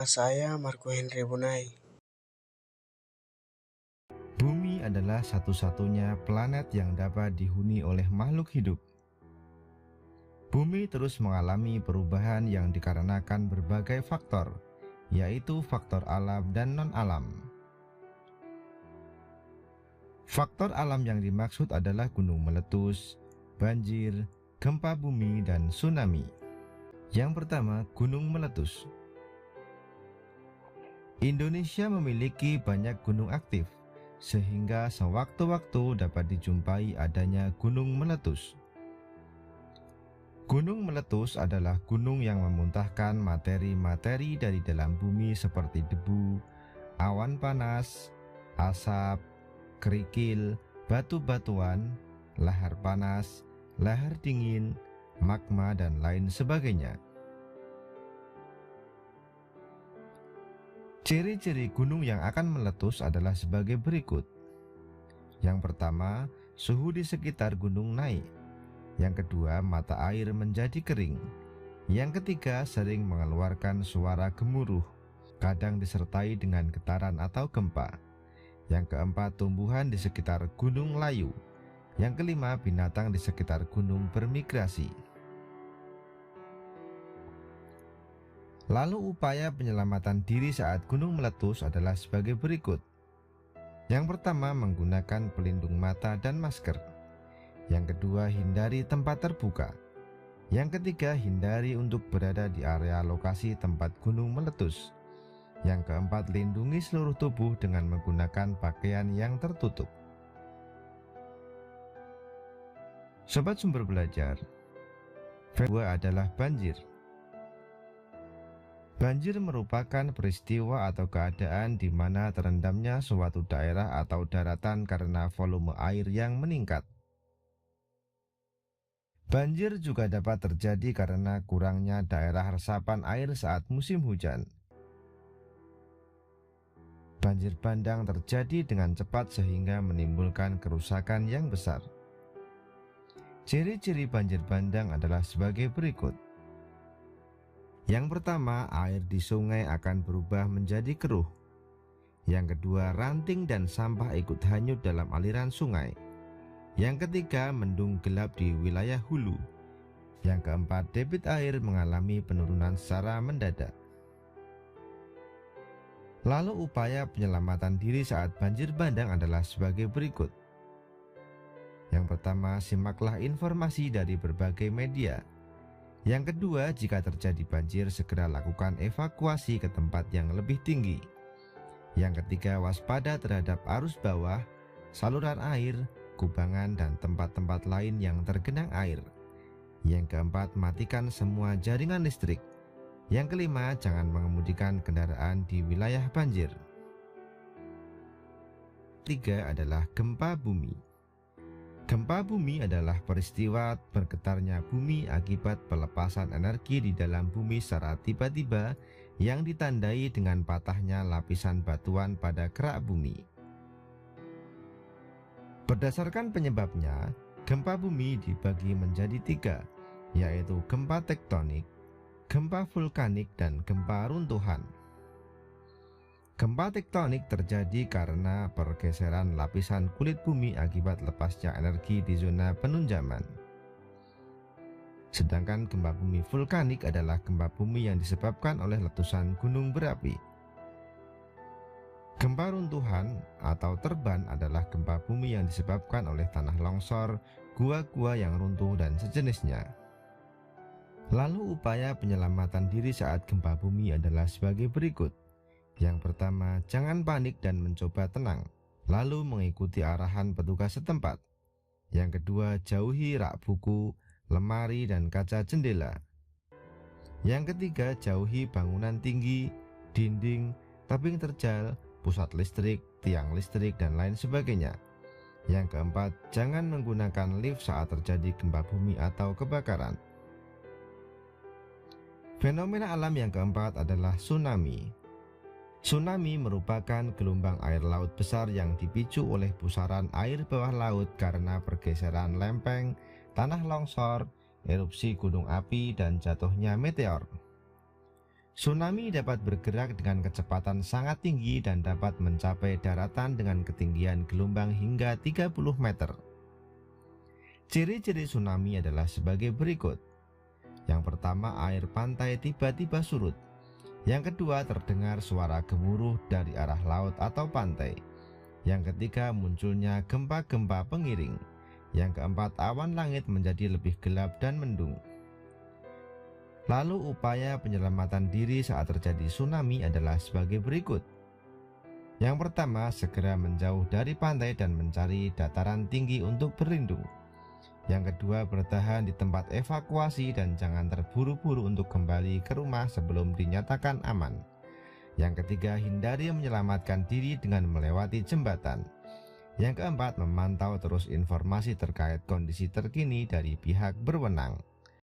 Saya Marco Henry Bunai. Bumi adalah satu-satunya planet yang dapat dihuni oleh makhluk hidup. Bumi terus mengalami perubahan yang dikarenakan berbagai faktor, yaitu faktor alam dan non-alam. Faktor alam yang dimaksud adalah gunung meletus, banjir, gempa bumi, dan tsunami. Yang pertama, gunung meletus. Indonesia memiliki banyak gunung aktif, sehingga sewaktu-waktu dapat dijumpai adanya gunung meletus. Gunung meletus adalah gunung yang memuntahkan materi-materi dari dalam bumi seperti debu, awan panas, asap, kerikil, batu-batuan, lahar panas, lahar dingin, magma, dan lain sebagainya. Ciri-ciri gunung yang akan meletus adalah sebagai berikut. Yang pertama, suhu di sekitar gunung naik. Yang kedua, mata air menjadi kering. Yang ketiga, sering mengeluarkan suara gemuruh, kadang disertai dengan getaran atau gempa. Yang keempat, tumbuhan di sekitar gunung layu. Yang kelima, binatang di sekitar gunung bermigrasi. Lalu upaya penyelamatan diri saat gunung meletus adalah sebagai berikut. Yang pertama, menggunakan pelindung mata dan masker. Yang kedua, hindari tempat terbuka. Yang ketiga, hindari untuk berada di area lokasi tempat gunung meletus. Yang keempat, lindungi seluruh tubuh dengan menggunakan pakaian yang tertutup. Sobat Sumber Belajar, kedua adalah banjir. Banjir merupakan peristiwa atau keadaan di mana terendamnya suatu daerah atau daratan karena volume air yang meningkat. Banjir juga dapat terjadi karena kurangnya daerah resapan air saat musim hujan. Banjir bandang terjadi dengan cepat sehingga menimbulkan kerusakan yang besar. Ciri-ciri banjir bandang adalah sebagai berikut. Yang pertama, air di sungai akan berubah menjadi keruh. Yang kedua, ranting dan sampah ikut hanyut dalam aliran sungai. Yang ketiga, mendung gelap di wilayah hulu. Yang keempat, debit air mengalami penurunan secara mendadak. Lalu upaya penyelamatan diri saat banjir bandang adalah sebagai berikut. Yang pertama, simaklah informasi dari berbagai media. Yang kedua, jika terjadi banjir, segera lakukan evakuasi ke tempat yang lebih tinggi. Yang ketiga, waspada terhadap arus bawah, saluran air, kubangan, dan tempat-tempat lain yang tergenang air. Yang keempat, matikan semua jaringan listrik. Yang kelima, jangan mengemudikan kendaraan di wilayah banjir. Tiga adalah gempa bumi. Gempa bumi adalah peristiwa bergetarnya bumi akibat pelepasan energi di dalam bumi secara tiba-tiba yang ditandai dengan patahnya lapisan batuan pada kerak bumi. Berdasarkan penyebabnya, gempa bumi dibagi menjadi tiga, yaitu gempa tektonik, gempa vulkanik, dan gempa runtuhan. Gempa tektonik terjadi karena pergeseran lapisan kulit bumi akibat lepasnya energi di zona penunjaman. Sedangkan gempa bumi vulkanik adalah gempa bumi yang disebabkan oleh letusan gunung berapi. Gempa runtuhan atau terban adalah gempa bumi yang disebabkan oleh tanah longsor, gua-gua yang runtuh, dan sejenisnya. Lalu upaya penyelamatan diri saat gempa bumi adalah sebagai berikut. Yang pertama, jangan panik dan mencoba tenang, lalu mengikuti arahan petugas setempat. Yang kedua, jauhi rak buku, lemari, dan kaca jendela. Yang ketiga, jauhi bangunan tinggi, dinding, tebing terjal, pusat listrik, tiang listrik, dan lain sebagainya. Yang keempat, jangan menggunakan lift saat terjadi gempa bumi atau kebakaran. Fenomena alam yang keempat adalah tsunami. Tsunami merupakan gelombang air laut besar yang dipicu oleh pusaran air bawah laut karena pergeseran lempeng, tanah longsor, erupsi gunung api, dan jatuhnya meteor. Tsunami dapat bergerak dengan kecepatan sangat tinggi dan dapat mencapai daratan dengan ketinggian gelombang hingga 30 meter. Ciri-ciri tsunami adalah sebagai berikut. Yang pertama, air pantai tiba-tiba surut. Yang kedua, terdengar suara gemuruh dari arah laut atau pantai. Yang ketiga, munculnya gempa-gempa pengiring. Yang keempat, awan langit menjadi lebih gelap dan mendung. Lalu upaya penyelamatan diri saat terjadi tsunami adalah sebagai berikut. Yang pertama, segera menjauh dari pantai dan mencari dataran tinggi untuk berlindung. Yang kedua, bertahan di tempat evakuasi dan jangan terburu-buru untuk kembali ke rumah sebelum dinyatakan aman. Yang ketiga, hindari menyelamatkan diri dengan melewati jembatan. Yang keempat, memantau terus informasi terkait kondisi terkini dari pihak berwenang.